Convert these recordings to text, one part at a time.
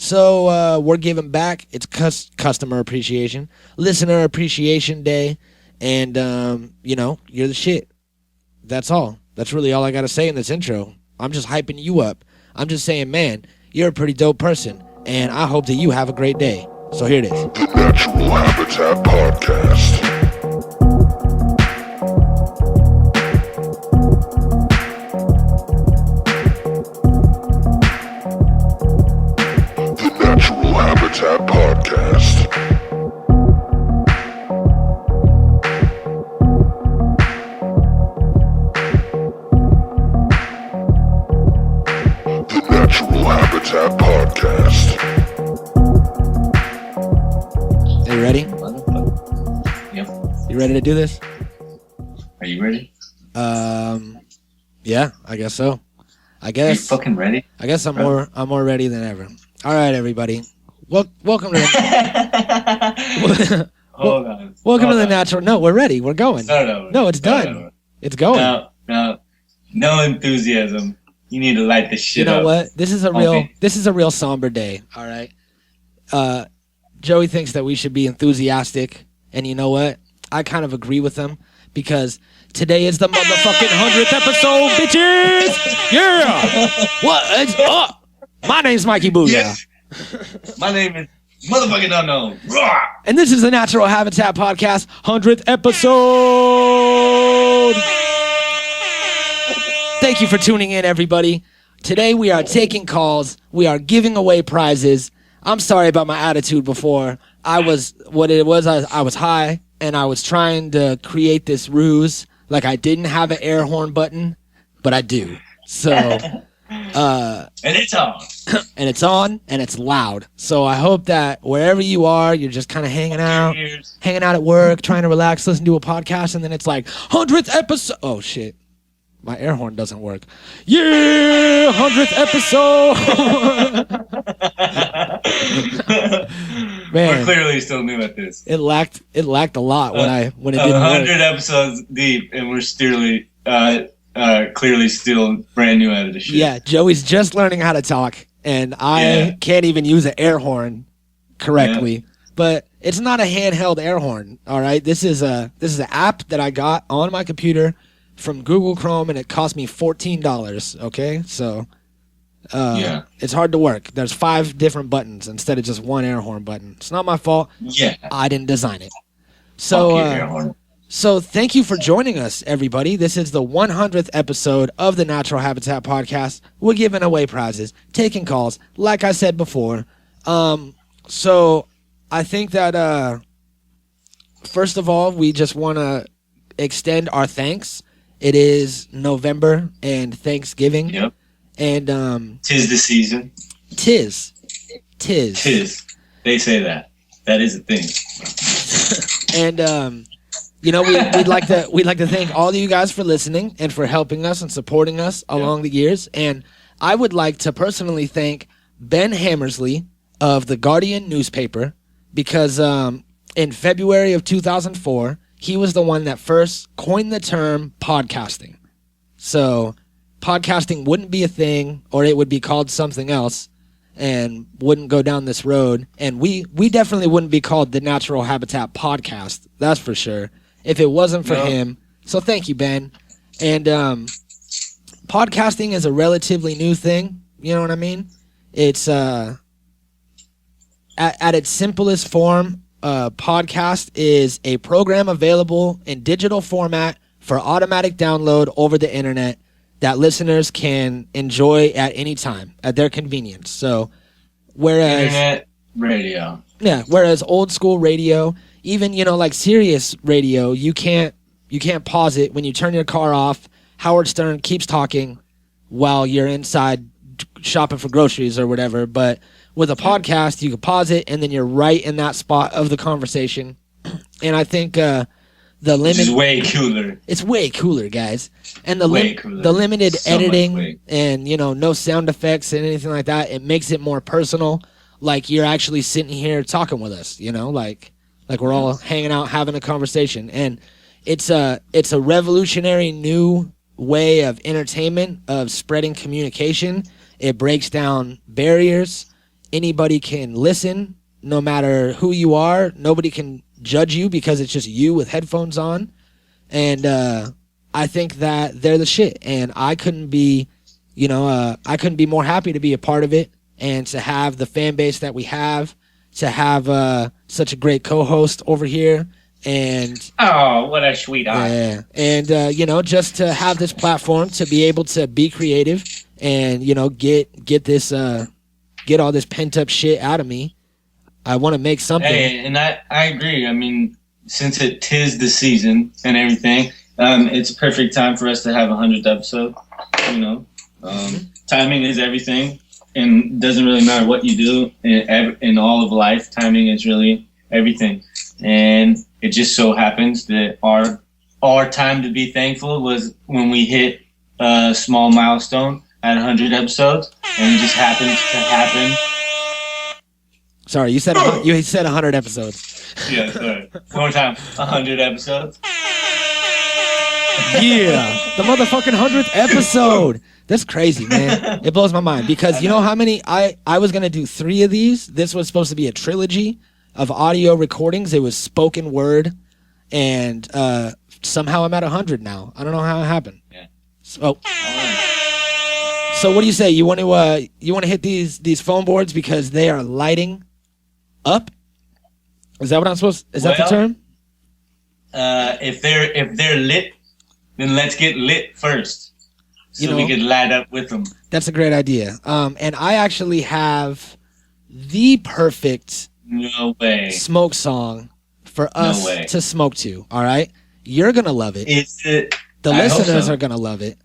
So we're giving back. It's customer appreciation, listener appreciation day, and you're the shit. That's all. That's really all I gotta say in this intro. I'm just hyping you up. I'm just saying, man, you're a pretty dope person, and I hope that you have a great day. So here it is. The Natural Habitat Podcast. Habitat Podcast. The Natural Habitat Podcast. Are you ready? Yep. You ready to do this? Are you ready? Yeah, I guess so. Are you fucking ready? I guess I'm more ready than ever. All right, everybody. Welcome to the Hold on. Welcome to the natural. No, we're ready. We're going. No, it's done. No. It's going. No enthusiasm. You need to light this shit up. You know what? This is a real somber day. All right. Joey thinks that we should be enthusiastic, and you know what? I kind of agree with him because today is the motherfucking 100th episode, bitches. Yeah. What? It's up. My name's Mikey Booyah. Yes. My name is motherfucking unknown. And this is the Natural Habitat Podcast, 100th episode. Thank you for tuning in, everybody. Today we are taking calls. We are giving away prizes. I'm sorry about my attitude before. I was high, and I was trying to create this ruse like I didn't have an air horn button, but I do. So... and it's on. And it's on, and it's loud. So I hope that wherever you are, you're just kind of hanging out at work, trying to relax, listen to a podcast, and then it's like, 100th episode. Oh, shit. My air horn doesn't work. Yeah, 100th episode. Man, we're clearly still new at this. It lacked a lot when it didn't 100 work. episodes deep, and we're still clearly still brand new at this shit. Yeah, Joey's just learning how to talk, and I can't even use an air horn correctly. Yeah. But it's not a handheld air horn. All right, this is an app that I got on my computer from Google Chrome, and it cost me $14. Okay, so it's hard to work. There's 5 different buttons instead of just one air horn button. It's not my fault. Yeah, I didn't design it. So. Air horn. So thank you for joining us, everybody. This is the 100th episode of the Natural Habitat Podcast. We're giving away prizes, taking calls, like I said before. So I think that, first of all, we just want to extend our thanks. It is November and Thanksgiving. Yep. And 'tis the season. Tis. They say that. That is a thing. And we'd like to thank all of you guys for listening and for helping us and supporting us along the years. And I would like to personally thank Ben Hammersley of the Guardian newspaper because in February of 2004, he was the one that first coined the term podcasting. So podcasting wouldn't be a thing, or it would be called something else and wouldn't go down this road. And we definitely wouldn't be called the Natural Habitat Podcast. That's for sure. If it wasn't for him. So thank you, Ben. And podcasting is a relatively new thing. You know what I mean? It's at its simplest form, podcast is a program available in digital format for automatic download over the internet that listeners can enjoy at any time at their convenience. So whereas internet radio. Yeah, whereas old school radio, even, like Sirius radio, you can't pause it when you turn your car off. Howard Stern keeps talking while you're inside shopping for groceries or whatever. But with a podcast, you can pause it and then you're right in that spot of the conversation. And I think the limit is way cooler. It's way cooler, guys. And the limited editing and no sound effects and anything like that, it makes it more personal. Like you're actually sitting here talking with us, like we're all hanging out having a conversation. And it's a revolutionary new way of entertainment, of spreading communication. It breaks down barriers. anybody can listen, no matter who you are. Nobody can judge you because it's just you with headphones on. And I think that they're the shit. And I couldn't be, I couldn't be more happy to be a part of it and to have the fan base that we have, to have such a great co-host over here. And oh, what a sweetheart. yeah, and just to have this platform to be able to be creative and get this get all this pent up shit out of me. I want to make something. Hey, and I agree. I mean, since it tis the season and everything, it's a perfect time for us to have 100th episode. Timing is everything, and it doesn't really matter what you do in all of life. Timing is really everything, and it just so happens that our time to be thankful was when we hit a small milestone at 100 episodes, and it just happened to happen. Sorry, you said 100 episodes. Yeah, sorry. One more time. 100 episodes. Yeah, the motherfucking 100th episode. That's crazy, man. It blows my mind because you know how many I was gonna do 3 of these. This was supposed to be a trilogy of audio recordings. It was spoken word, and somehow I'm at 100 now. I don't know how it happened. Yeah. So what do you say? You want to hit these phone boards because they are lighting up? Is that what I'm supposed? Is that the term? If they're lit, then let's get lit first, so we can light up with them. That's a great idea. And I actually have the perfect smoke song for us to smoke to. All right, you're gonna love it. The listeners are gonna love it.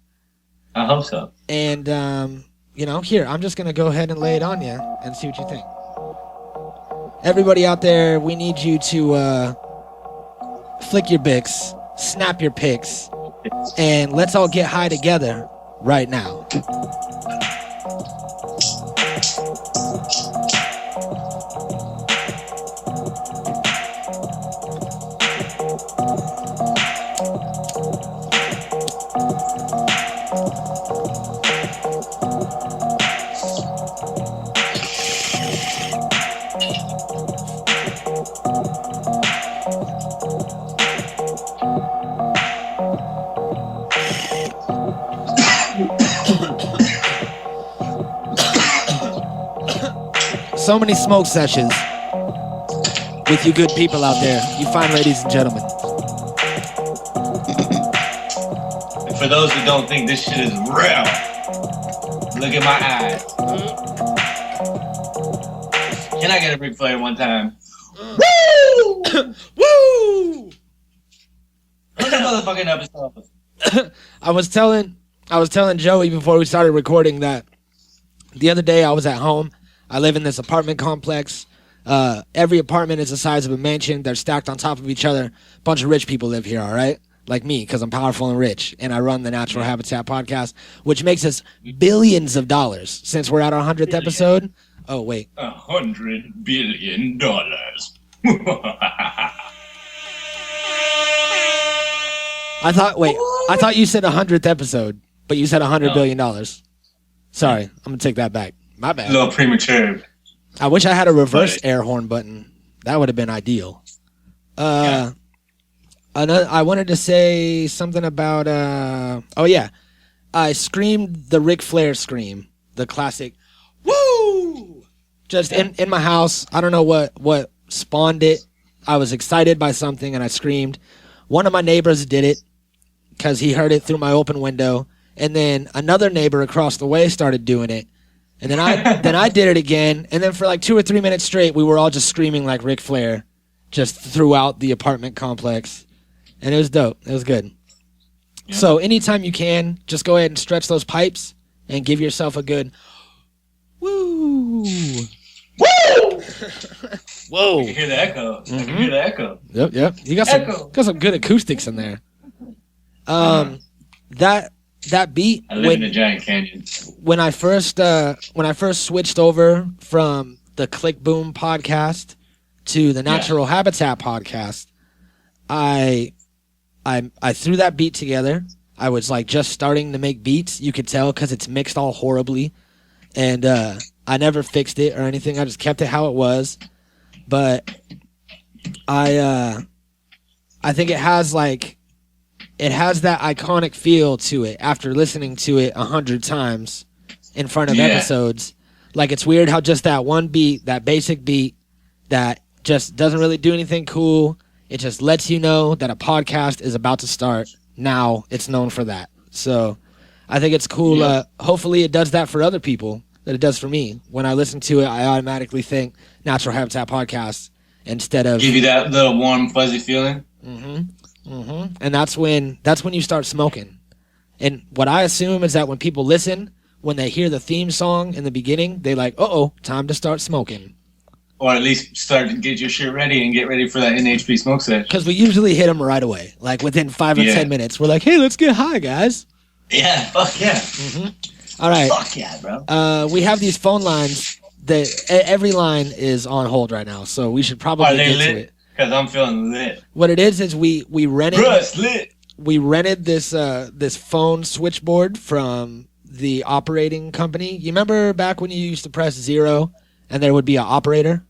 I hope so. And here, I'm just gonna go ahead and lay it on you and see what you think. Everybody out there, we need you to flick your bics, snap your pics, and let's all get high together right now. So many smoke sessions with you good people out there, you fine ladies and gentlemen. And for those that don't think this shit is real, look at my eyes. Can I get a Ric Flair one time? Woo! Woo! What's that motherfucking episode? I was telling Joey before we started recording that the other day I was at home. I live in this apartment complex. Every apartment is the size of a mansion. They're stacked on top of each other. A bunch of rich people live here, all right? Like me, because I'm powerful and rich. And I run the Natural Habitat podcast, which makes us billions of dollars since we're at our 100th episode. Oh, wait. $100 billion. I thought you said 100th episode, but you said $100 billion. Sorry, I'm going to take that back. My bad. A little premature. I wish I had a reverse air horn button. That would have been ideal. I wanted to say something about I screamed the Ric Flair scream, the classic woo, just in my house. I don't know what spawned it. I was excited by something and I screamed. One of my neighbors did it because he heard it through my open window, and then another neighbor across the way started doing it. And then I did it again, and then for like 2 or 3 minutes straight, we were all just screaming like Ric Flair, just throughout the apartment complex, and it was dope. It was good. Yeah. So anytime you can, just go ahead and stretch those pipes and give yourself a good woo. Woo! Whoa! I can hear the echo. Mm-hmm. I can hear the echo. Yep. You got some good acoustics in there. That beat. I live in a giant canyon. When I first switched over from the Click Boom podcast to the Natural Habitat podcast, I threw that beat together. I was like just starting to make beats. You could tell because it's mixed all horribly, and I never fixed it or anything. I just kept it how it was. But I think it has that iconic feel to it after listening to it 100 times in front of episodes. Like, it's weird how just that one beat, that basic beat that just doesn't really do anything cool, it just lets you know that a podcast is about to start. Now it's known for that. So I think it's cool. Yeah. Hopefully it does that for other people that it does for me. When I listen to it, I automatically think Natural Habitat Podcast instead of... Give you that little warm, fuzzy feeling? And that's when you start smoking. And what I assume is that when people listen, when they hear the theme song in the beginning, they like, uh-oh, time to start smoking. Or at least start to get your shit ready and get ready for that NHP smoke set. Because we usually hit them right away. Like within 5 or 10 minutes. We're like, hey, let's get high, guys. Yeah, fuck yeah. All right. Fuck yeah, bro. We have these phone lines that every line is on hold right now. So we should probably Are they get lit? to it. Because I'm feeling lit. What it is we rented... Bruh, it's lit. We rented this phone switchboard from the operating company. You remember back when you used to press 0 and there would be an operator?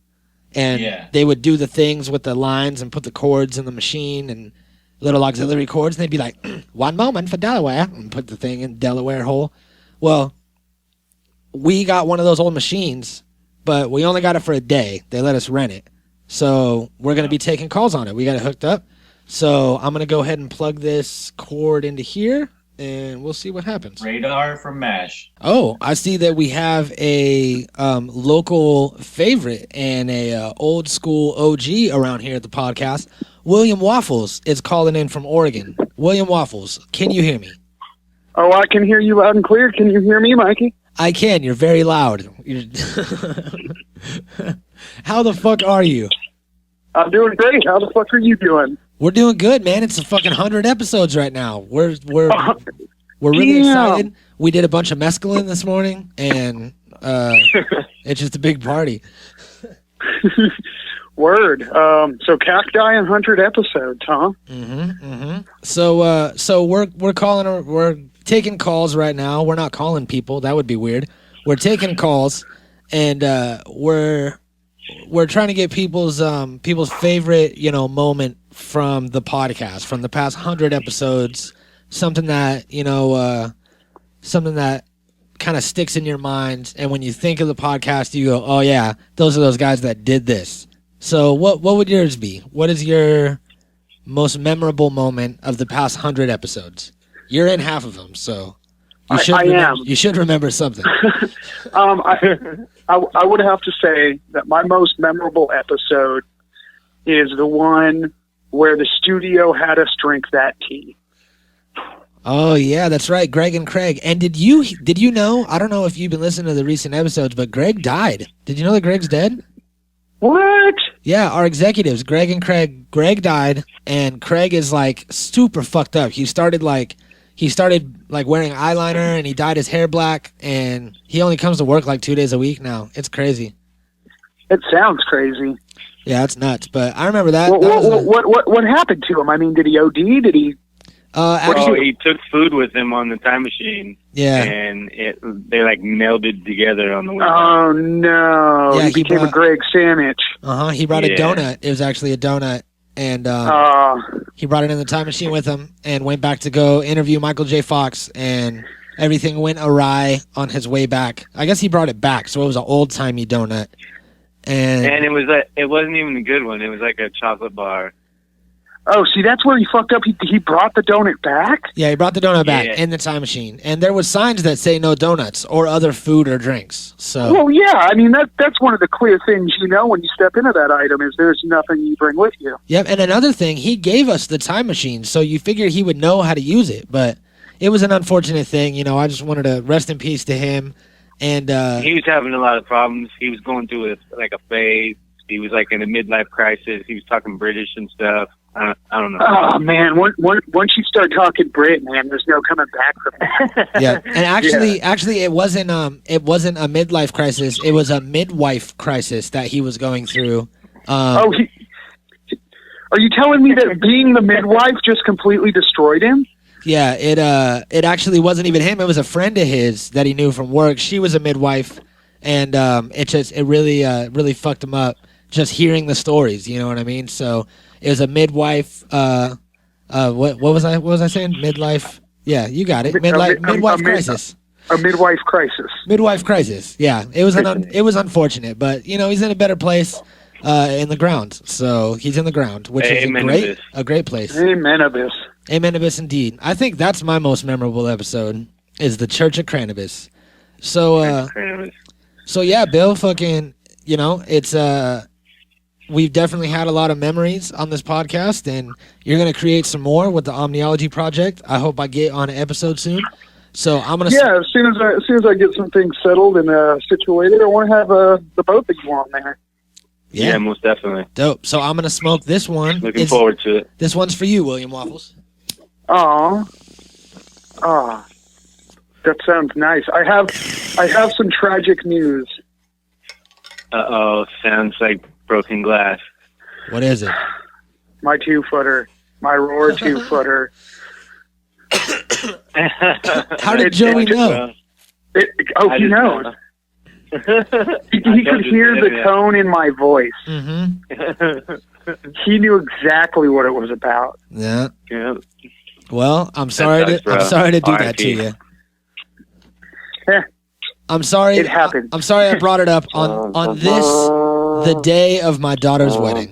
And they would do the things with the lines and put the cords in the machine and little auxiliary cords. And they'd be like, 1 moment for Delaware. And put the thing in Delaware hole. Well, we got one of those old machines, but we only got it for a day. They let us rent it. So we're going to be taking calls on it. We got it hooked up. So I'm going to go ahead and plug this cord into here, and we'll see what happens. Radar from MASH. Oh, I see that we have a local favorite and a old school OG around here at the podcast. William Waffles is calling in from Oregon. William Waffles, can you hear me? Oh, I can hear you loud and clear. Can you hear me, Mikey? I can. You're very loud. How the fuck are you? I'm doing great. How the fuck are you doing? We're doing good, man. It's a fucking 100 episodes right now. We're really excited. We did a bunch of mescaline this morning, and it's just a big party. Word. So cacti and 100 episodes, huh? So we're taking calls right now. We're not calling people. That would be weird. We're taking calls, and we're trying to get people's favorite, moment from the podcast, from the past 100 episodes, something that kind of sticks in your mind, and when you think of the podcast, you go, oh yeah, those are those guys that did this. So what would yours be? What is your most memorable moment of the past 100 episodes? You're in half of them, so you should remember something. I would have to say that my most memorable episode is the one where the studio had us drink that tea. Oh yeah, that's right, Greg and Craig. And did you know? I don't know if you've been listening to the recent episodes, but Greg died. Did you know that Greg's dead? What? Yeah, our executives, Greg and Craig. Greg died, and Craig is like super fucked up. He started wearing eyeliner, and he dyed his hair black, and he only comes to work like 2 days a week now. It's crazy. It sounds crazy. Yeah, it's nuts. But I remember that. What happened to him? I mean, did he OD? Did he? He took food with him on the time machine. Yeah. And they like melded together on the way. Oh no! Yeah, he became a Greg sandwich. He brought a donut. It was actually a donut, and he brought it in the time machine with him, and went back to go interview Michael J. Fox, and everything went awry on his way back. I guess he brought it back, so it was an old timey donut. And it wasn't even a good one. It was like a chocolate bar. Oh, see, that's where he fucked up. He brought the donut back? Yeah, he brought the donut back in the time machine. And there was signs that say no donuts or other food or drinks. So. Well, yeah, I mean, that's one of the clear things when you step into that item is there's nothing you bring with you. Yep, and another thing, he gave us the time machine, so you figured he would know how to use it. But it was an unfortunate thing. I just wanted to rest in peace to him. And he was having a lot of problems. He was going through a phase. He was like in a midlife crisis. He was talking British and stuff. I don't know. Oh man, once you start talking Brit, man, there's no coming back from that. Yeah, and actually, it wasn't a midlife crisis. It was a midwife crisis that he was going through. Are you telling me that being the midwife just completely destroyed him? Yeah, it actually wasn't even him. It was a friend of his that he knew from work. She was a midwife, and it really fucked him up just hearing the stories. You know what I mean? So it was a midwife. What was I saying? Midlife. Yeah, you got it. Midwife crisis. A midwife crisis. Midwife crisis. Yeah, it was unfortunate, but he's in a better place in the ground. So he's in the ground, which is a great place. Amenibus. Amenibus indeed. I think that's my most memorable episode is the Church of Cranibus. So yeah, Bill, fucking, it's we've definitely had a lot of memories on this podcast, and you're gonna create some more with the Omniology Project. I hope I get on an episode soon. So I'm gonna. Yeah, as soon as I get some things settled and situated, I want to have the both of you on there. Yeah, most definitely. Dope. So I'm gonna smoke this one. Looking forward to it. This one's for you, William Waffles. Aw, that sounds nice. I have some tragic news. Sounds like broken glass. What is it? My 2-footer, my Roar 2-footer. How did Joey know? He knows. He could hear the tone in my voice. Mm-hmm. He knew exactly what it was about. Yeah. Yeah. Well, I'm sorry to do that to you. Yeah. I'm sorry. It happened. I'm sorry I brought it up on this, the day of my daughter's wedding.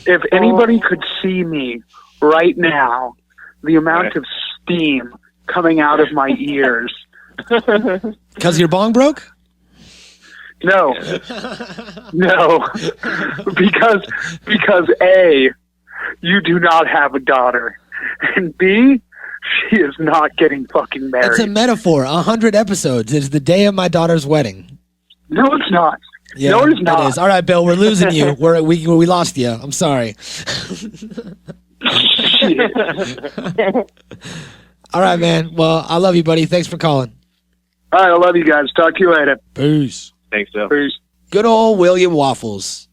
If anybody could see me right now, the amount of steam coming out of my ears. Because your bong broke? No. Because A, you do not have a daughter, and B, she is not getting fucking married. It's a metaphor. 100 episodes is the day of my daughter's wedding. No, it's not. Yeah, no, it's not. It is. All right, Bill, we're losing you. We lost you. I'm sorry. All right, man. Well, I love you, buddy. Thanks for calling. All right, I love you guys. Talk to you later. Peace. Thanks, Bill. Peace. Good old William Waffles,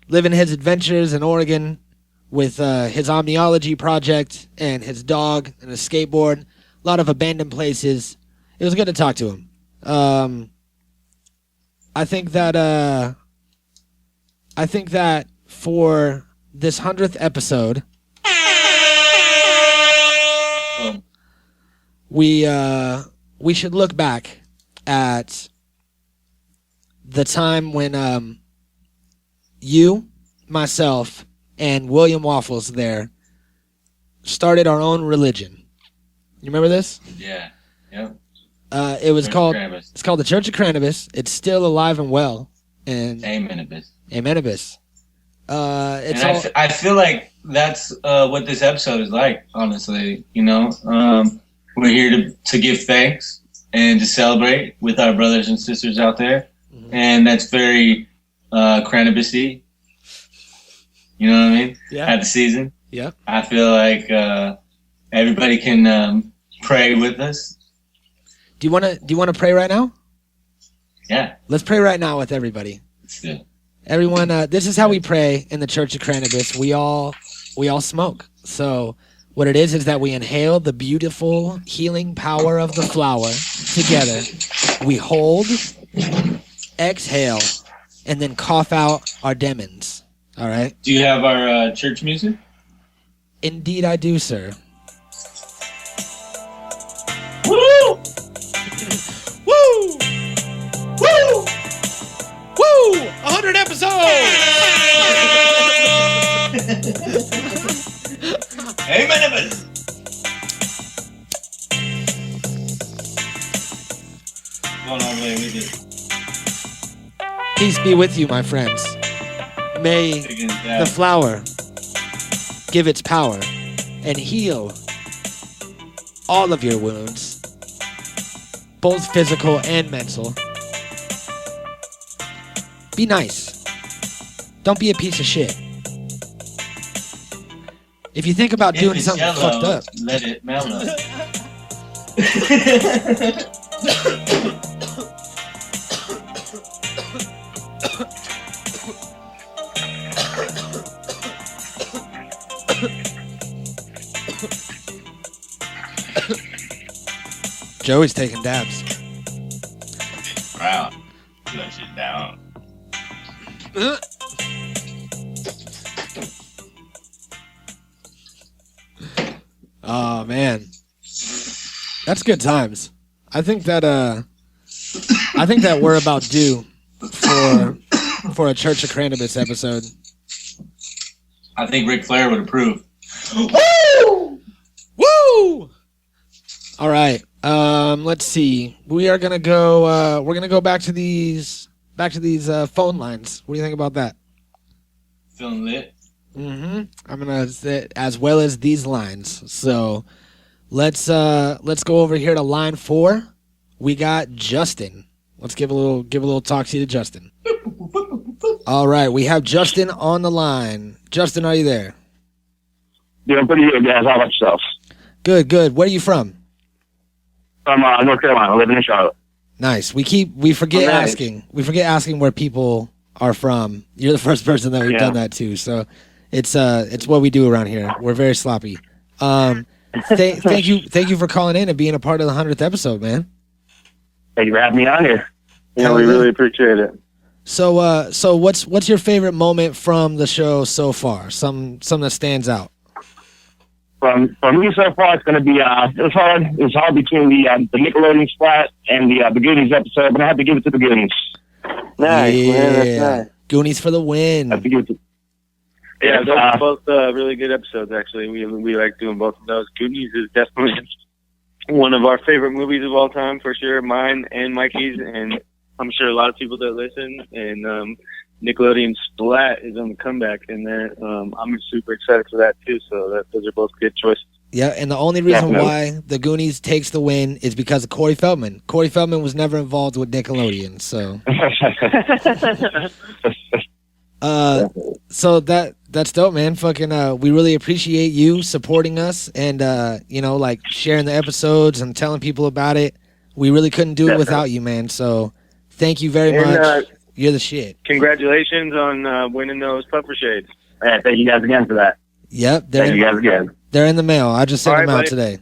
living his adventures in Oregon with his Omniology Project and his dog and his skateboard. A lot of abandoned places. It was good to talk to him. I think that for this 100th episode, we should look back at the time when you, myself, and William Waffles there started our own religion. You remember this? Yeah. Yep. It's called the Church of Cranibus. It's still alive and well. And Amenibus. Amenibus. I feel like that's what this episode is like, honestly. We're here to give thanks and to celebrate with our brothers and sisters out there. Mm-hmm. And that's very Cranibus-y. You know what I mean? Yeah. At the season. Yeah. I feel like everybody can pray with us. Do you want to pray right now? Yeah. Let's pray right now with everybody. Let's do it. Everyone, this is how we pray in the Church of Cranibus. We all smoke. So what it is that we inhale the beautiful healing power of the flower together. We hold, exhale, and then cough out our demons. All right? Do you have our church music? Indeed I do, sir. Woo! Woo! Woo! Woo! 100 episodes! Amen. Going all the way with it. Peace be with you, my friends. May the flower give its power and heal all of your wounds, both physical and mental. Be nice. Don't be a piece of shit. If you think about doing something yellow, fucked up, let it mellow. Joey's taking dabs. Wow. Put that shit down. Oh man, that's good times. I think that we're about due for a Church of Cannabis episode. I think Ric Flair would approve. Woo! Woo! All right. Let's see. We are gonna go. We're gonna go back to these phone lines. What do you think about that? Feeling lit. I'm gonna say as well as these lines. So let's go over here to line 4. We got Justin. Let's give a little talk to Justin. All right, we have Justin on the line. Justin, are you there? Yeah, I'm pretty good, guys. How about yourself? Good. Where are you from? From North Carolina, living in Charlotte. Nice. We forget asking where people are from. You're the first person that we've done that to, so it's what we do around here. We're very sloppy. Thank you for calling in and being a part of the 100th episode, man. Thank you for having me on here. Yeah, we really appreciate it. So what's your favorite moment from the show so far? Some that stands out. From me so far, it's going to be it was hard between the Nickelodeon splat and the Goonies episode, but I have to give it to the Goonies. Nice, man. That's nice. Goonies for the win. I have to give it to. Yeah, both really good episodes. Actually, we like doing both of those. Goonies is definitely one of our favorite movies of all time, for sure. Mine and Mikey's, and I'm sure a lot of people that listen. And Nickelodeon Splat is on the comeback, and I'm super excited for that too. So those are both good choices. Yeah, and the only reason why the Goonies takes the win is because of Corey Feldman. Corey Feldman was never involved with Nickelodeon, so. So that's dope, man. Fucking, we really appreciate you supporting us and like sharing the episodes and telling people about it. We really couldn't do it without you, man. So thank you very much. You're the shit. Congratulations on winning those puffer shades. Yeah, thank you guys again for that. Yep, thank you guys again. They're in the mail. I just sent them out today.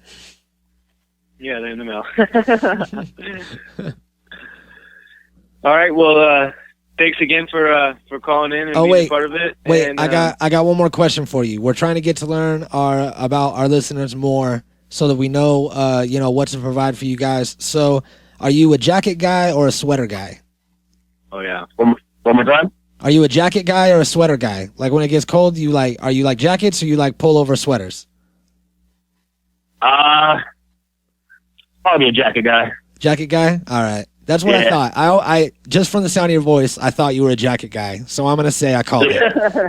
Yeah, they're in the mail. All right. Well, thanks again for calling in and being part of it. Wait, and, I got one more question for you. We're trying to get to learn about our listeners more so that we know what to provide for you guys. So, are you a jacket guy or a sweater guy? Oh yeah. One more time. Are you a jacket guy or a sweater guy? Like when it gets cold, are you like jackets or you like pullover sweaters? Probably a jacket guy. Jacket guy? All right. That's what I thought. I just from the sound of your voice, I thought you were a jacket guy. So I'm gonna say I called it.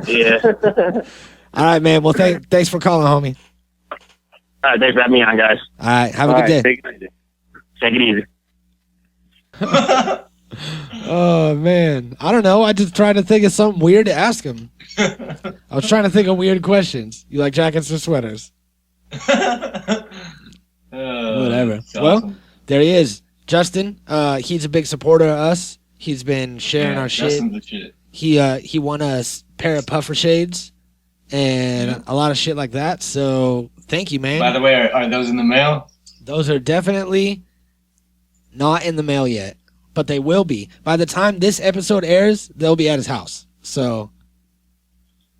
Yeah. All right, man. Well, thanks for calling, homie. All right, thanks for having me on, guys. All right, have a good day. Take it easy. Oh man, I don't know. I just tried to think of something weird to ask him. I was trying to think of weird questions. You like jackets or sweaters? Whatever. Well, there he is. Justin, he's a big supporter of us. He's been sharing our shit. He won a pair of puffer shades and a lot of shit like that. So thank you, man. By the way, are those in the mail? Those are definitely not in the mail yet, but they will be. By the time this episode airs, they'll be at his house. So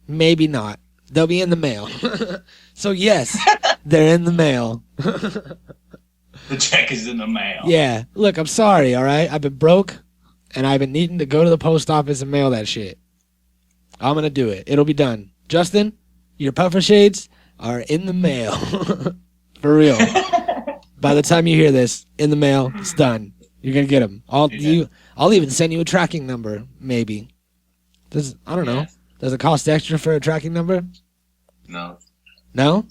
maybe not. They'll be in the mail. So yes, they're in the mail. The check is in the mail. Yeah. Look, I'm sorry, all right? I've been broke, and I've been needing to go to the post office and mail that shit. I'm going to do it. It'll be done. Justin, your puffer shades are in the mail. For real. By the time you hear this, in the mail, it's done. You're going to get them. I'll even send you a tracking number, maybe. I don't know. Does it cost extra for a tracking number? No. No?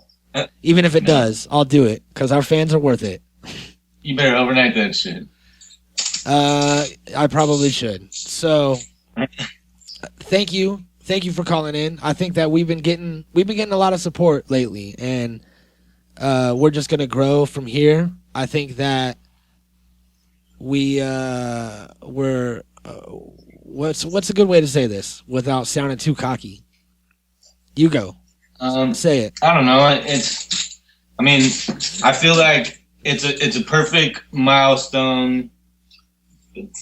Even if it does, I'll do it, because our fans are worth it. You better overnight that shit. I probably should. So, thank you for calling in. I think that we've been getting a lot of support lately, and we're just gonna grow from here. I think that we're what's a good way to say this without sounding too cocky? You go. Say it. I don't know. I feel like it's a perfect milestone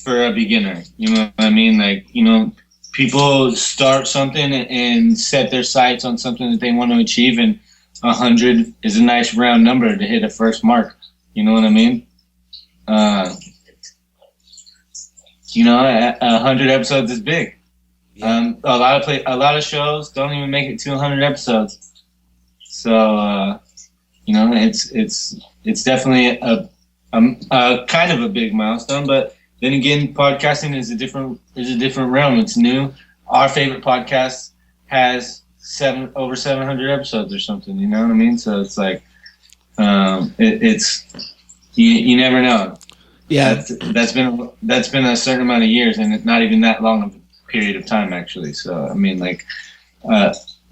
for a beginner. You know what I mean? Like, you know, people start something and set their sights on something that they want to achieve, and 100 is a nice round number to hit a first mark. You know what I mean? You know, 100 episodes is big. Yeah. A lot of shows don't even make it to 100 episodes. So you know, it's definitely a kind of a big milestone. But then again, podcasting is a different realm. It's new. Our favorite podcast has over 700 episodes or something. You know what I mean? So it's like it's you never know. Yeah, that's been a certain amount of years, and not even that long of a period of time, actually. So I mean, like,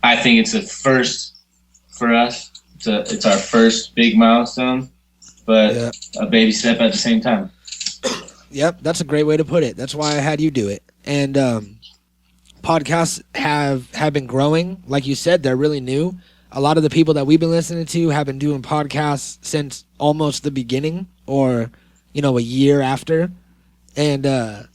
I think it's a first for us. It's our first big milestone, but a baby step at the same time. Yep, that's a great way to put it. That's why I had you do it. And podcasts have been growing. Like you said, they're really new. A lot of the people that we've been listening to have been doing podcasts since almost the beginning, or you know, a year after. And a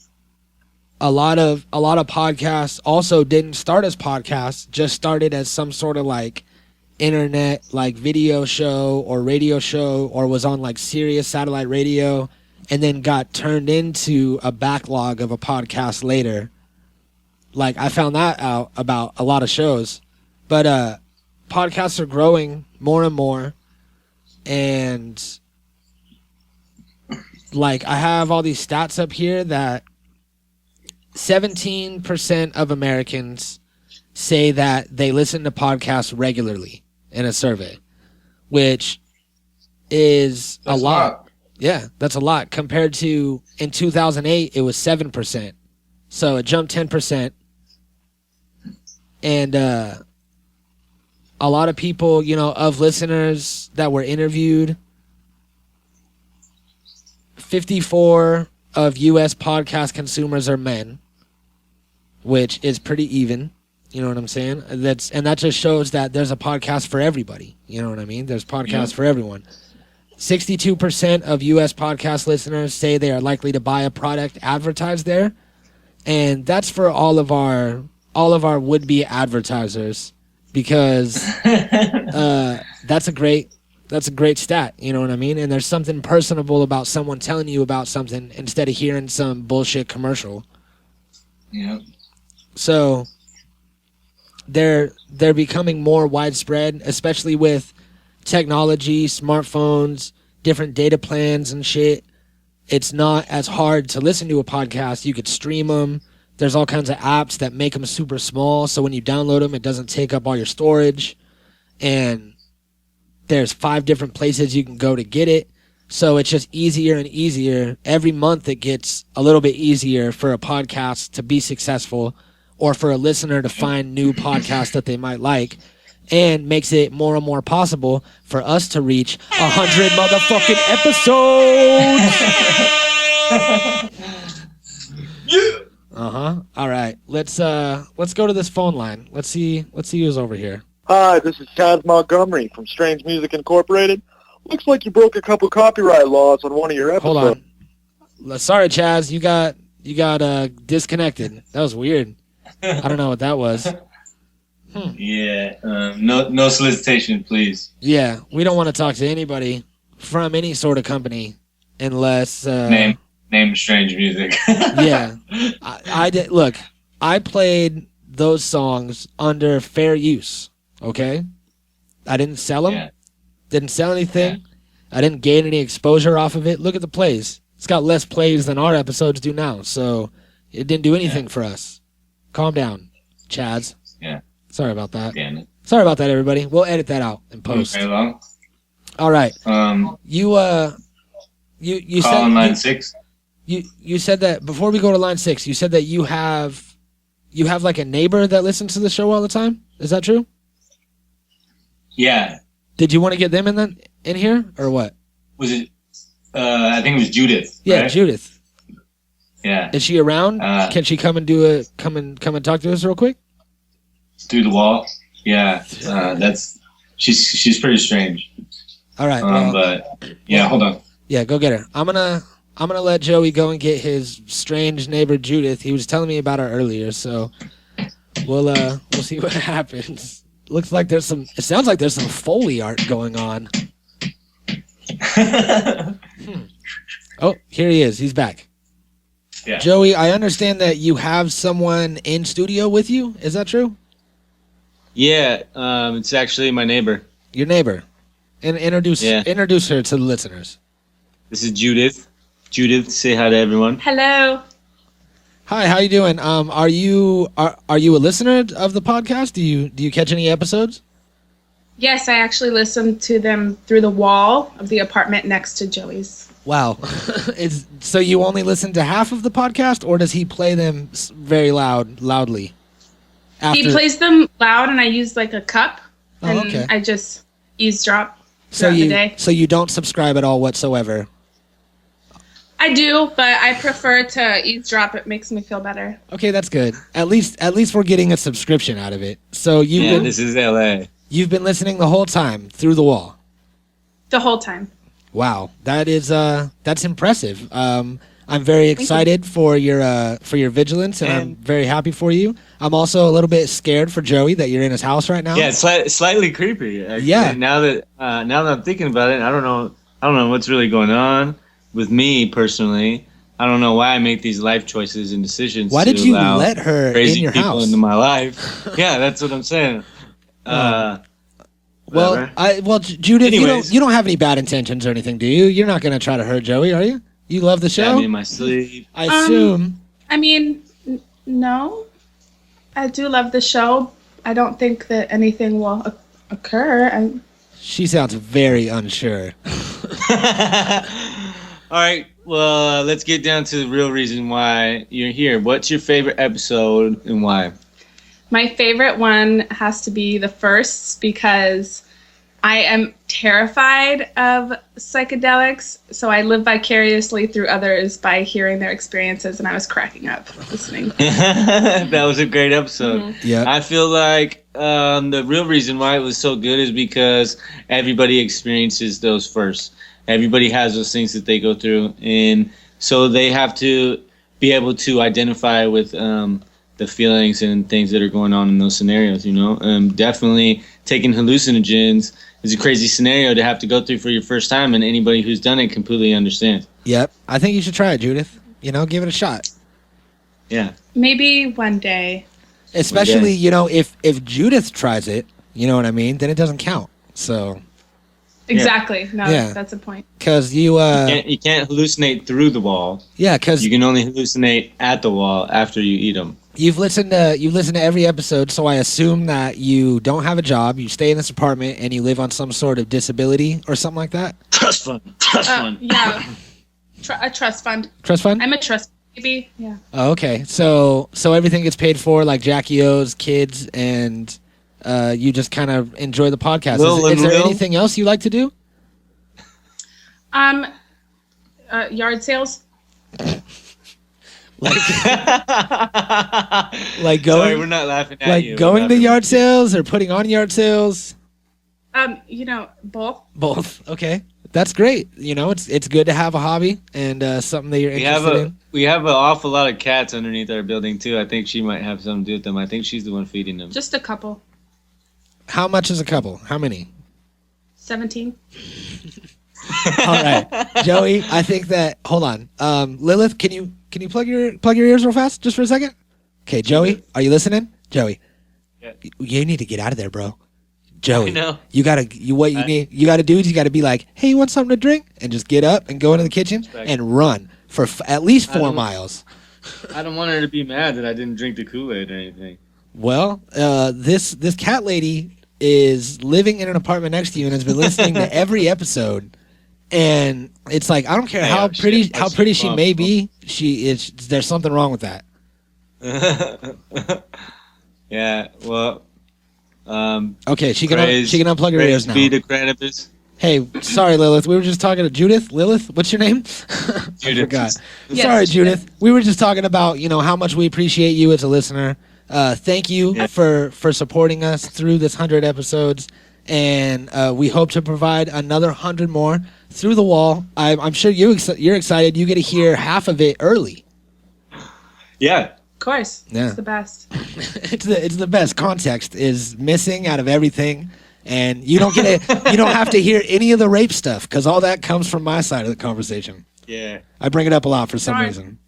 lot of podcasts also didn't start as podcasts, just started as some sort of like internet like video show or radio show, or was on like Sirius satellite radio, and then got turned into a backlog of a podcast later. Like, I found that out about a lot of shows. But podcasts are growing more and more, and like, I have all these stats up here that 17% of Americans say that they listen to podcasts regularly in a survey, which is a lot. Yeah, that's a lot. Compared to in 2008, it was 7%. So it jumped 10%. And a lot of people, you know, of listeners that were interviewed, 54 of U.S. podcast consumers are men, which is pretty even. You know what I'm saying? That just shows that there's a podcast for everybody. You know what I mean? There's podcasts for everyone. 62% of U.S. podcast listeners say they are likely to buy a product advertised there, and that's for all of our would-be advertisers, because that's a great stat. You know what I mean? And there's something personable about someone telling you about something instead of hearing some bullshit commercial. Yeah. So they're becoming more widespread, especially with technology, smartphones, different data plans and shit. It's not as hard to listen to a podcast. You could stream them. There's all kinds of apps that make them super small, so when you download them, it doesn't take up all your storage. And there's 5 different places you can go to get it. So it's just easier and easier. Every month it gets a little bit easier for a podcast to be successful, or for a listener to find new podcasts that they might like, and makes it more and more possible for us to reach 100 motherfucking episodes. All right, let's go to this phone line. Let's see who's over here. Hi, this is Chaz Montgomery from Strange Music Incorporated. Looks like you broke a couple copyright laws on one of your episodes. Hold on. Sorry, Chaz, you got disconnected. That was weird. I don't know what that was. Yeah, no solicitation, please. Yeah, we don't want to talk to anybody from any sort of company unless name Strange Music. Yeah, I did. Look, I played those songs under fair use. Okay, I didn't sell them. Yeah. Didn't sell anything. Yeah. I didn't gain any exposure off of it. Look at the plays. It's got less plays than our episodes do now, so it didn't do anything for us. Calm down, Chaz. Yeah. Sorry about that. Damn it. Sorry about that, everybody. We'll edit that out in post. Okay, well. All right. You call said on line 6. You said that before we go to line 6. You said that you have like a neighbor that listens to the show all the time. Is that true? Yeah. Did you want to get them in here or what? Was it? I think it was Judith. Yeah, right? Judith. Yeah. Is she around? Can she come and come and talk to us real quick? Through the wall. Yeah. She's pretty strange. All right. But yeah, hold on. Yeah, go get her. I'm gonna let Joey go and get his strange neighbor Judith. He was telling me about her earlier, so we'll see what happens. Looks like it sounds like there's some Foley art going on. Oh, here he is. He's back. Yeah. Joey, I understand that you have someone in studio with you. Is that true? Yeah, it's actually my neighbor. Your neighbor. And introduce her to the listeners. This is Judith. Judith, say hi to everyone. Hello. Hi, how you doing? Are you a listener of the podcast? Do you catch any episodes? Yes, I actually listened to them through the wall of the apartment next to Joey's. Wow. So you only listen to half of the podcast, or does he play them very loudly? He plays them loud, and I use like a cup, and okay. I just eavesdrop throughout the day. So you don't subscribe at all whatsoever? I do, but I prefer to eavesdrop. It makes me feel better. Okay, that's good. At least we're getting a subscription out of it. So this is LA. You've been listening the whole time through the wall. The whole time. Wow, that's impressive. I'm very excited for your vigilance, and I'm very happy for you. I'm also a little bit scared for Joey that you're in his house right now. Yeah, it's slightly creepy. Actually. Yeah. Now that I'm thinking about it, I don't know what's really going on with me personally. I don't know why I make these life choices and decisions. Why did you let her crazy in your people house into my life? Yeah, that's what I'm saying. Judith, anyways. you don't have any bad intentions or anything, do you? You're not going to try to hurt Joey, are you? You love the show? Stab me in my sleep. I assume. I mean, no. I do love the show. I don't think that anything will occur. She sounds very unsure. All right, well, let's get down to the real reason why you're here. What's your favorite episode and why? My favorite one has to be the first because I am terrified of psychedelics, so I live vicariously through others by hearing their experiences, and I was cracking up listening. That was a great episode. Mm-hmm. Yeah. I feel like the real reason why it was so good is because everybody experiences those first. Everybody has those things that they go through, and so they have to be able to identify with the feelings and things that are going on in those scenarios, you know? Definitely taking hallucinogens is a crazy scenario to have to go through for your first time, and anybody who's done it completely understands. Yep. I think you should try it, Judith. Give it a shot. Yeah. Maybe one day. Especially, if Judith tries it, you know what I mean, then it doesn't count. So... Exactly. No, Yeah. that's a point. Because you can't hallucinate through the wall. Yeah, because you can only hallucinate at the wall after you eat them. You've listened to every episode, so I assume that you don't have a job, you stay in this apartment, and you live on some sort of disability or something like that. Trust fund. Yeah, a trust fund. Trust fund? I'm a trust baby. Yeah. Oh, okay. So everything gets paid for, like Jackie O's kids, and you just kind of enjoy the podcast. Is there anything else you like to do? Yard sales. Like going. Sorry, we're not laughing at you. Like going to yard sales or putting on yard sales. Both. Both. Okay, that's great. It's good to have a hobby and something that you're interested in. We have an awful lot of cats underneath our building too. I think she might have something to do with them. I think she's the one feeding them. Just a couple. How much is a couple? How many? 17. All right, Joey. I think that. Hold on, Lilith. Can you plug your ears real fast, just for a second? Okay, Joey, are you listening? Joey, yeah. You need to get out of there, bro. Joey, I know. You gotta do is you gotta be like, hey, you want something to drink? And just get up and go into the kitchen and run for at least 4 miles. I don't want her to be mad that I didn't drink the Kool-Aid or anything. Well, this cat lady is living in an apartment next to you and has been listening to every episode. And it's like, I don't care how pretty she may be, there's something wrong with that. Yeah, well, okay, she can unplug her ears now. Be the cannabis. Hey, sorry, Lilith. We were just talking to Judith. Lilith, what's your name? Judith. I forgot. Yes, sorry, Judith. We were just talking about how much we appreciate you as a listener. Thank you for supporting us through this 100 episodes. and we hope to provide another 100 more through the wall. I'm sure you're excited. You get to hear half of it early. Yeah. Of course. Yeah. It's the best. It's the best. Context is missing out of everything, and you don't have to hear any of the rape stuff because all that comes from my side of the conversation. Yeah. I bring it up a lot for some Darn. reason.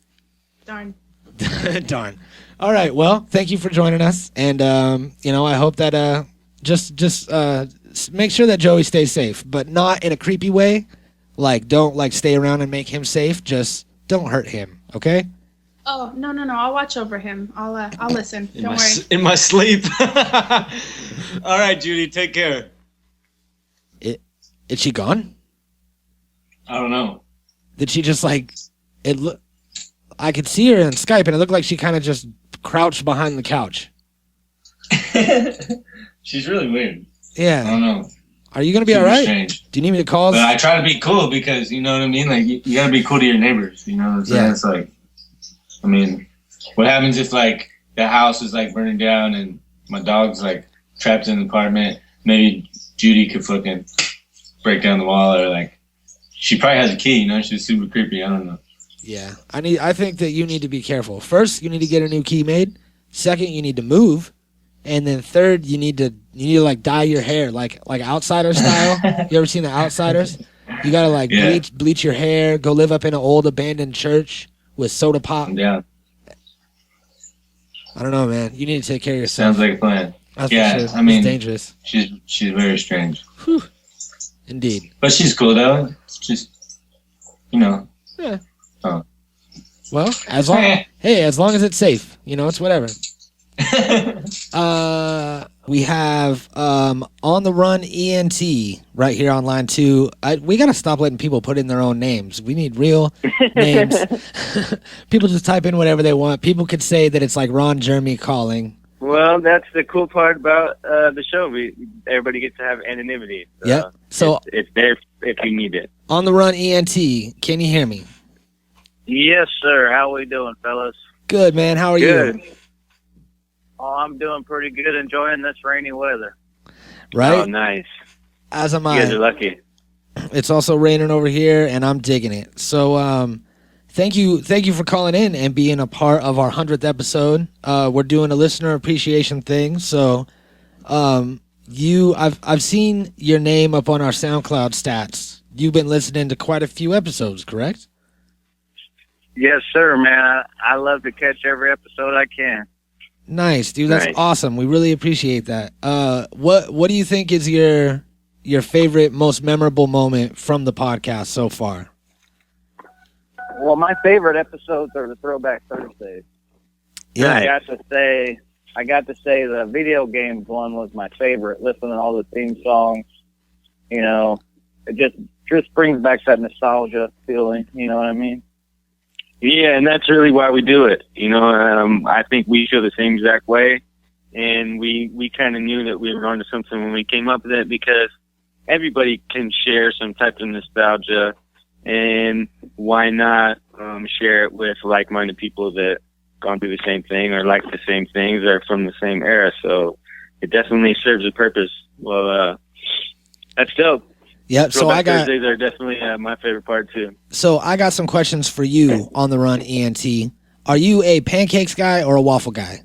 Darn. Darn. All right. Well, thank you for joining us, and I hope that just make sure that Joey stays safe, but not in a creepy way. Like, don't stay around and make him safe. Just don't hurt him. Okay. Oh, no. I'll watch over him. I'll listen. Don't worry. In my sleep. All right, Judy, take care. Is she gone? I don't know. Did she just I could see her in Skype, and it looked like she kind of just crouched behind the couch. She's really weird. Yeah. I don't know. Are you gonna be Super all right? strange. Do you need me to call? But I try to be cool because, you know what I mean? Like, you gotta be cool to your neighbors. You know what I'm saying? Yeah. It's like, I mean, what happens if, like, the house is, like, burning down and my dog's, like, trapped in the apartment? Maybe Judy could fucking break down the wall, or, like, she probably has a key, you know? She's super creepy. I don't know. Yeah. I think that you need to be careful. First, you need to get a new key made. Second, you need to move. And then third, you need to like dye your hair like Outsider style. You ever seen the Outsiders? You gotta bleach your hair, go live up in an old abandoned church with soda pop. Yeah. I don't know, man. You need to take care of yourself. Sounds like a plan. That's yeah, for sure. I mean, it's dangerous. She's very strange. Whew. Indeed. But she's cool though. Just, you know. Yeah. Oh. Well, as long as it's safe, it's whatever. We have On the Run ENT right here on line 2. We gotta stop letting people put in their own names. We need real names. People just type in whatever they want. People could say that it's like Ron Jeremy calling. Well, that's the cool part about the show. Everybody gets to have anonymity. Yep. So it's there if you need it. On the Run ENT, can you hear me? Yes, sir. How we doing, fellas? Good, man. How are you? Oh, I'm doing pretty good, enjoying this rainy weather. Right? Oh, nice. As am You guys I. are lucky. It's also raining over here, and I'm digging it. So, thank you for calling in and being a part of our 100th episode. We're doing a listener appreciation thing. So, I've seen your name up on our SoundCloud stats. You've been listening to quite a few episodes, correct? Yes, sir, man. I love to catch every episode I can. Nice, dude. That's awesome. We really appreciate that. What do you think is your favorite, most memorable moment from the podcast so far? Well, my favorite episodes are the Throwback Thursdays. Yeah. I got to say the video games one was my favorite. Listening to all the theme songs, it just brings back that nostalgia feeling. You know what I mean? Yeah, and that's really why we do it. I think we feel the same exact way, and we kind of knew that we were onto something when we came up with it, because everybody can share some type of nostalgia, and why not share it with like-minded people that gone through the same thing or like the same things or from the same era. So it definitely serves a purpose. Well, that's dope. Yep. So Thursdays are definitely my favorite part too. So I got some questions for you on the Run ENT. Are you a pancakes guy or a waffle guy?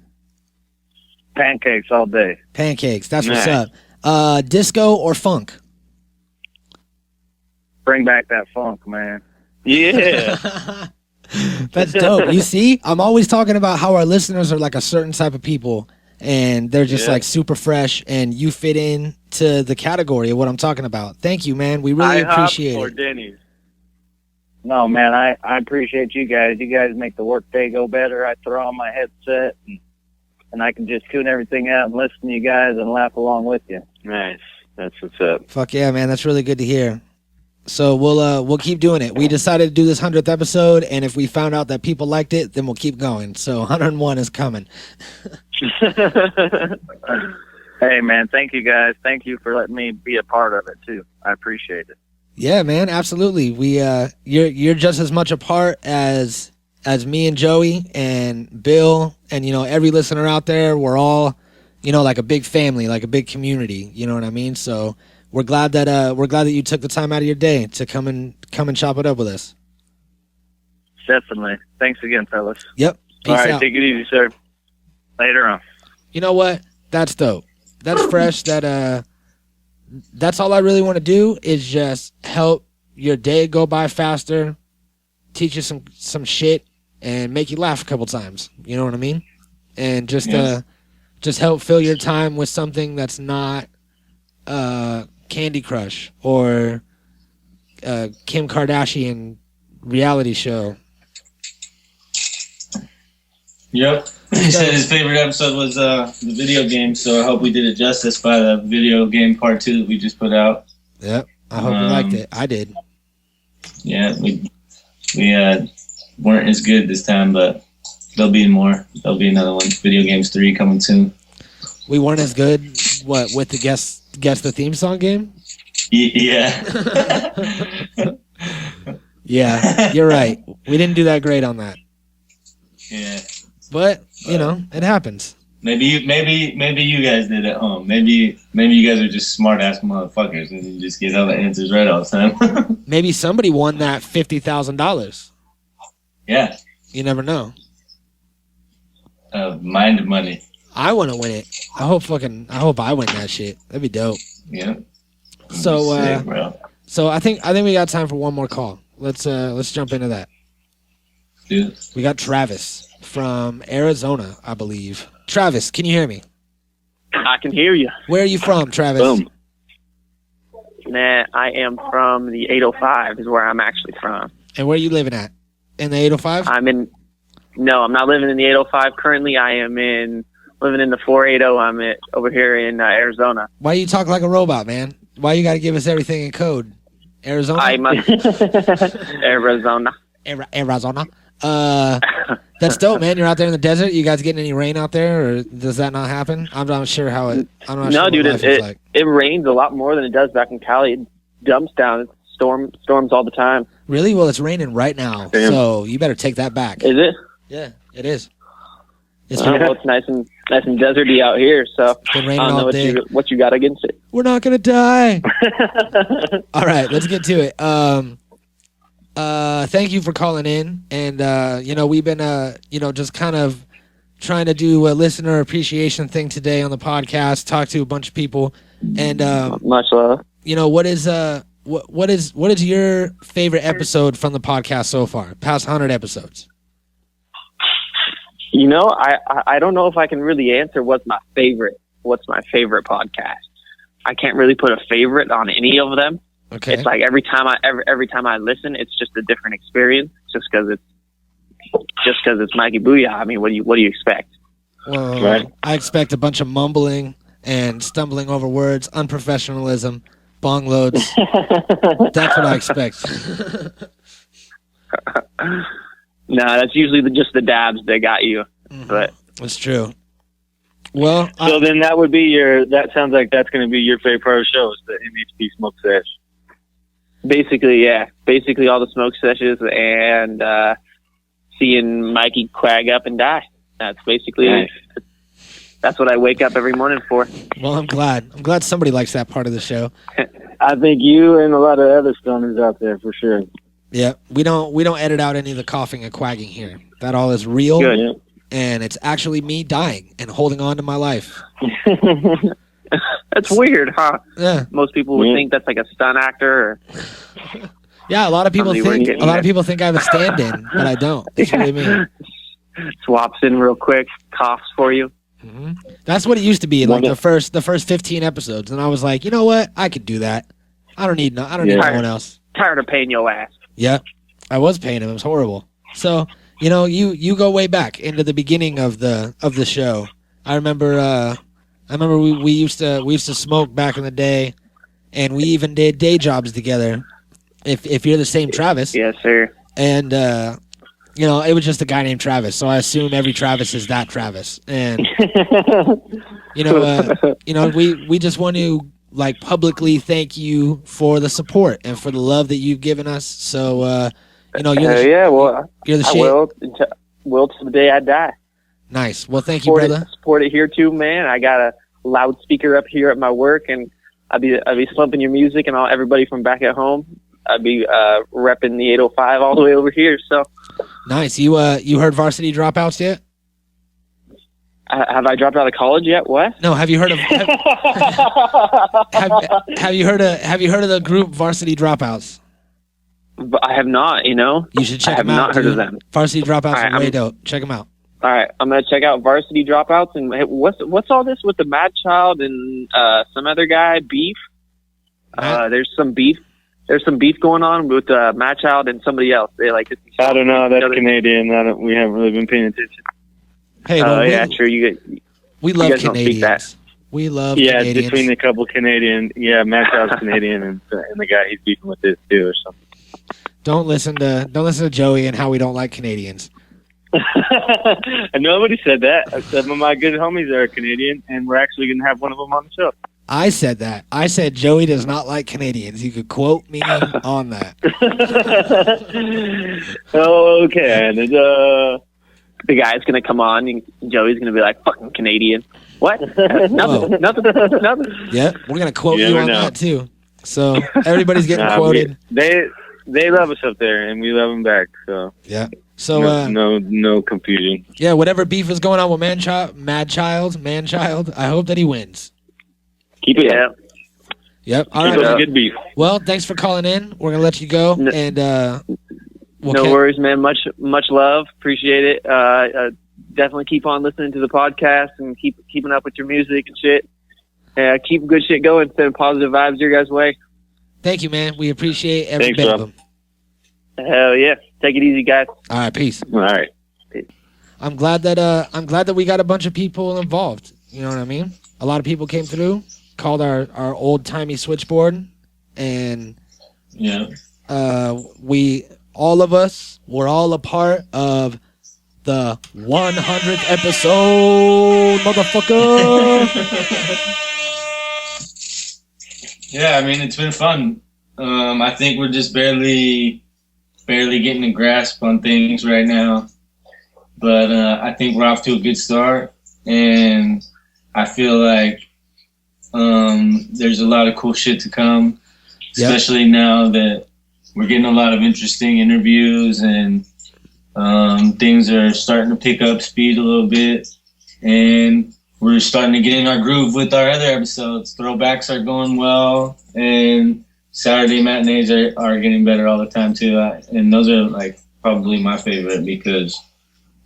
Pancakes all day. Pancakes. That's what's up. Disco or funk? Bring back that funk, man. Yeah. That's dope. You see, I'm always talking about how our listeners are like a certain type of people, and they're just like super fresh, and you fit in to the category of what I'm talking about. Thank you, man. We really appreciate or it. Denny's. No, man, I appreciate you guys. You guys make the work day go better. I throw on my headset, and I can just tune everything out and listen to you guys and laugh along with you. Nice. That's what's up. Fuck yeah, man. That's really good to hear. So we'll keep doing it. We decided to do this 100th episode, and if we found out that people liked it, then we'll keep going. So 101 is coming. Hey, man, thank you guys. Thank you for letting me be a part of it too. I appreciate it. Yeah, man, absolutely. We you're just as much a part as me and Joey and Bill and every listener out there. We're all like a big family, like a big community. You know what I mean? So we're glad that you took the time out of your day to come and chop it up with us. Definitely. Thanks again, fellas. Yep. Peace All right, out. take it easy, sir. Later on. You know what? That's dope. That's fresh. That's all I really want to do is just help your day go by faster, teach you some shit, and make you laugh a couple times. You know what I mean? And just help fill your time with something that's not Candy Crush or Kim Kardashian reality show. Yep. He said his favorite episode was the video game, so I hope we did it justice by the video game part 2 that we just put out. Yep. I hope you liked it. I did. Yeah, we weren't as good this time, but there'll be more. There'll be another one. Video Games 3 coming soon. We weren't as good, with the guess the theme song game? Yeah. Yeah, you're right. We didn't do that great on that. Yeah. But, it happens. Maybe you guys did at home. Maybe you guys are just smart ass motherfuckers and you just get all the answers right all the time. Maybe somebody won that $50,000. Yeah. You never know. Mind money. I want to win it. I hope I win that shit. That'd be dope. Yeah. So Sick, bro. So I think we got time for one more call. Let's jump into that. Dude. We got Travis from Arizona, I believe. Travis, can you hear me? I can hear you. Where are you from, Travis? Boom. Nah, I am from the 805 is where I'm actually from. And where are you living at? In the 805? No, I'm not living in the 805 currently. I am living in the 480. I'm over here in Arizona. Why you talk like a robot, man? Why you got to give us everything in code? Arizona? I must. Arizona. Arizona. That's dope, man. You're out there in the desert. You guys getting any rain out there, or does that not happen? I'm not sure how it. I'm not sure. No, dude, what life is like. it rains a lot more than it does back in Cali. It dumps down. It's storms all the time. Really? Well, it's raining right now, so you better take that back. Is it? Yeah, it is. It's nice and deserty out here. So been raining I don't know all day. what you got against it. We're not gonna die. All right, let's get to it. Thank you for calling in, and we've been just kind of trying to do a listener appreciation thing today on the podcast. Talk to a bunch of people, and much love. What is your favorite episode from the podcast so far? Past 100 episodes. I don't know if I can really answer what's my favorite podcast. I can't really put a favorite on any of them. Okay. It's like every time I listen, it's just a different experience. Just because it's Mikey Booyah. I mean, what do you expect? Well, right? I expect a bunch of mumbling and stumbling over words, unprofessionalism, bong loads. That's what I expect. No, that's usually just the dabs that got you. Mm-hmm. But that's true. Well, so then that sounds like that's going to be your favorite part of the show, is the NHP smoke sesh. Basically, yeah. Basically all the smoke sessions and seeing Mikey quag up and die. That's basically it. That's what I wake up every morning for. Well, I'm glad somebody likes that part of the show. I think you and a lot of other stoners out there for sure. Yeah, we don't edit out any of the coughing and quagging here. That all is real. Good. And it's actually me dying and holding on to my life. That's weird, huh? Yeah. Most people would think that's like a stunt actor. Yeah, a lot of people think I have a stand-in, but I don't. It's really me. Swaps in real quick, coughs for you. Mm-hmm. That's what it used to be, like the first 15 episodes, and I was like, you know what? I could do that. I don't need no one else. Tired of paying your ass. Yeah, I was paying him. It was horrible. So you go way back into the beginning of the show. I remember we used to smoke back in the day, and we even did day jobs together. If you're the same Travis, yes, sir. And it was just a guy named Travis, so I assume every Travis is that Travis. And we just want to publicly thank you for the support and for the love that you've given us. So you're the you're the shit. I will till the day I die. Nice. Well, thank you, brother. Support it here too, man. I got a loudspeaker up here at my work, and I'll be slumping your music, and everybody from back at home. I'd be repping the 805 all the way over here. So nice. You heard Varsity Dropouts yet? Have I dropped out of college yet? What? No. Have you heard of? Have you heard of the group Varsity Dropouts? I have not. You should check them out. I have not heard of them. Varsity Dropouts are way dope. Check them out. All right, I'm gonna check out Varsity Dropouts. And what's all this with the Mad Child and some other guy beef? There's some beef. There's some beef going on with Mad Child and somebody else. They like. I don't know. That's Canadian. We haven't really been paying attention. Hey, yeah, sure. We love Canadians. We love Canadians. Yeah, between the couple Canadian. Yeah, Mad Child's Canadian, and the guy he's beefing with this too, or something. Don't listen to Joey and how we don't like Canadians. Nobody said that. Some of my good homies are Canadian, and we're actually going to have one of them on the show. I said that. I said Joey does not like Canadians. You could quote me on that. Okay. The guy's going to come on, and Joey's going to be like, fucking Canadian. What? Nothing. Yeah, we're going to quote you on that, too. So everybody's getting quoted. They love us up there, and we love them back. So yeah. So no confusion. Yeah, whatever beef is going on with Mad Child, I hope that he wins. Keep it up. Yep. All right. Good beef. Well, thanks for calling in. We're gonna let you go, and no worries, man. Much love. Appreciate it. Definitely keep on listening to the podcast and keeping up with your music and shit. Keep good shit going. Send positive vibes your guys' way. Thank you, man. We appreciate every bit of them. Hell yeah. Take it easy, guys. All right, peace. All right. Peace. I'm glad that we got a bunch of people involved. You know what I mean? A lot of people came through, called our old timey switchboard, and all of us were all a part of the 100th episode, motherfucker. Yeah, I mean, it's been fun. I think we're just barely getting a grasp on things right now. But I think we're off to a good start. And I feel like there's a lot of cool shit to come, especially now that we're getting a lot of interesting interviews and things are starting to pick up speed a little bit. And we're starting to get in our groove with our other episodes. Throwbacks are going well, and Saturday matinees are getting better all the time too. And those are like probably my favorite because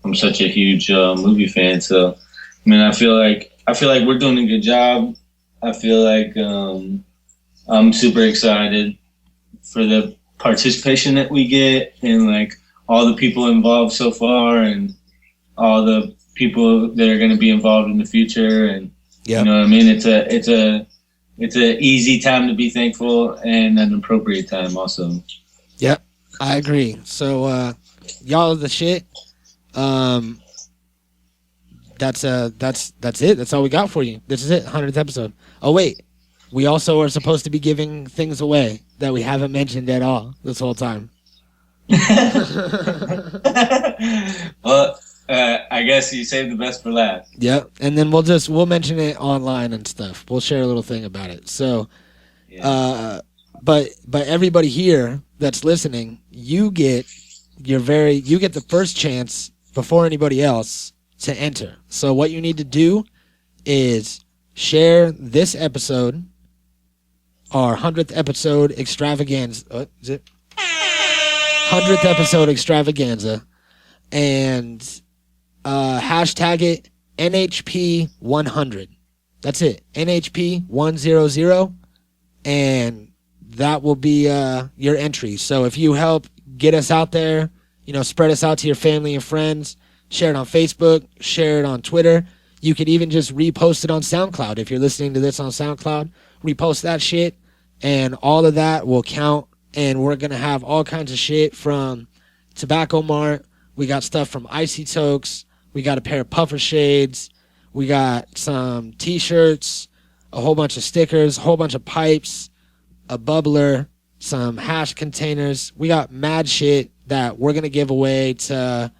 I'm such a huge movie fan. So, I mean, I feel like we're doing a good job. I feel like I'm super excited for the participation that we get and like all the people involved so far and all the people that are going to be involved in the future. And you know what I mean? It's a easy time to be thankful and an appropriate time also. Yep, I agree. So y'all are the shit. That's it. That's all we got for you. This is it. 100th episode. Oh wait, we also are supposed to be giving things away that we haven't mentioned at all this whole time. Well, I guess you saved the best for last. Yep, and then we'll mention it online and stuff. We'll share a little thing about it. So, but everybody here that's listening, you get the first chance before anybody else to enter. So what you need to do is share this episode, our 100th episode extravaganza. Is it 100th episode extravaganza, and hashtag it NHP 100. That's it, NHP 100, and that will be your entry. So if you help get us out there, spread us out to your family and friends, share it on Facebook, share it on Twitter. You could even just repost it on SoundCloud. If you're listening to this on SoundCloud, repost that shit, and all of that will count. And we're going to have all kinds of shit from Tobacco Mart. We got stuff from Icy Tokes. We got a pair of puffer shades. We got some T-shirts, a whole bunch of stickers, a whole bunch of pipes, a bubbler, some hash containers. We got mad shit that we're going to give away to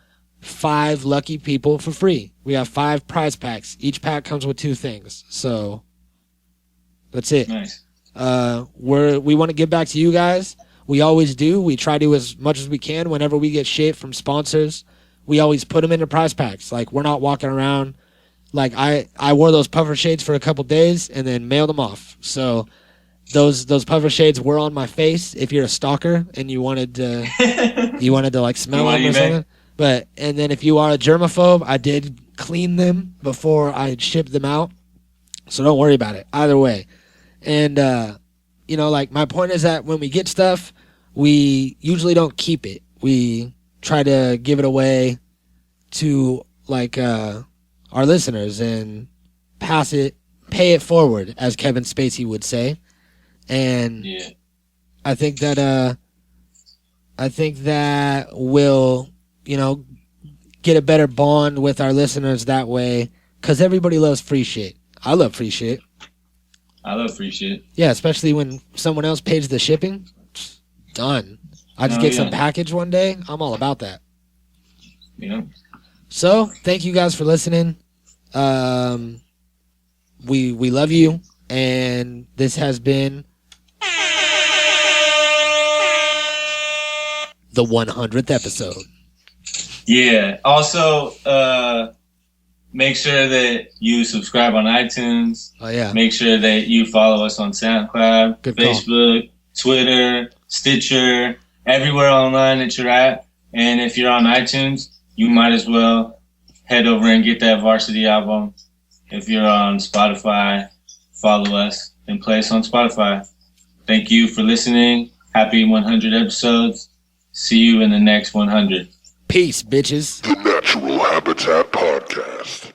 5 lucky people for free. We have 5 prize packs. Each pack comes with 2 things. So that's it. Nice. We want to give back to you guys. We always do. We try to as much as we can. Whenever we get shit from sponsors, we always put them into prize packs. Like, we're not walking around. Like, I wore those puffer shades for a couple days and then mailed them off. So those puffer shades were on my face. If you're a stalker and you wanted to like smell them or something. And then if you are a germaphobe, I did clean them before I shipped them out. So don't worry about it. Either way. And, like, my point is that when we get stuff, we usually don't keep it. We try to give it away to, like, our listeners and pay it forward, as Kevin Spacey would say. And yeah. I think that we'll, get a better bond with our listeners that way, because everybody loves free shit. I love free shit. I love free shit. Yeah, especially when someone else pays the shipping. Done. I just get some package one day. I'm all about that. Yeah. So, thank you guys for listening. We love you, and this has been the 100th episode. Yeah. Also, make sure that you subscribe on iTunes. Oh, yeah. Make sure that you follow us on SoundCloud, Good call. Facebook, Twitter, Stitcher, everywhere online that you're at. And if you're on iTunes, you might as well head over and get that Varsity album. If you're on Spotify, follow us and play us on Spotify. Thank you for listening. Happy 100 episodes. See you in the next 100. Peace, bitches. The Natural Habitat Podcast.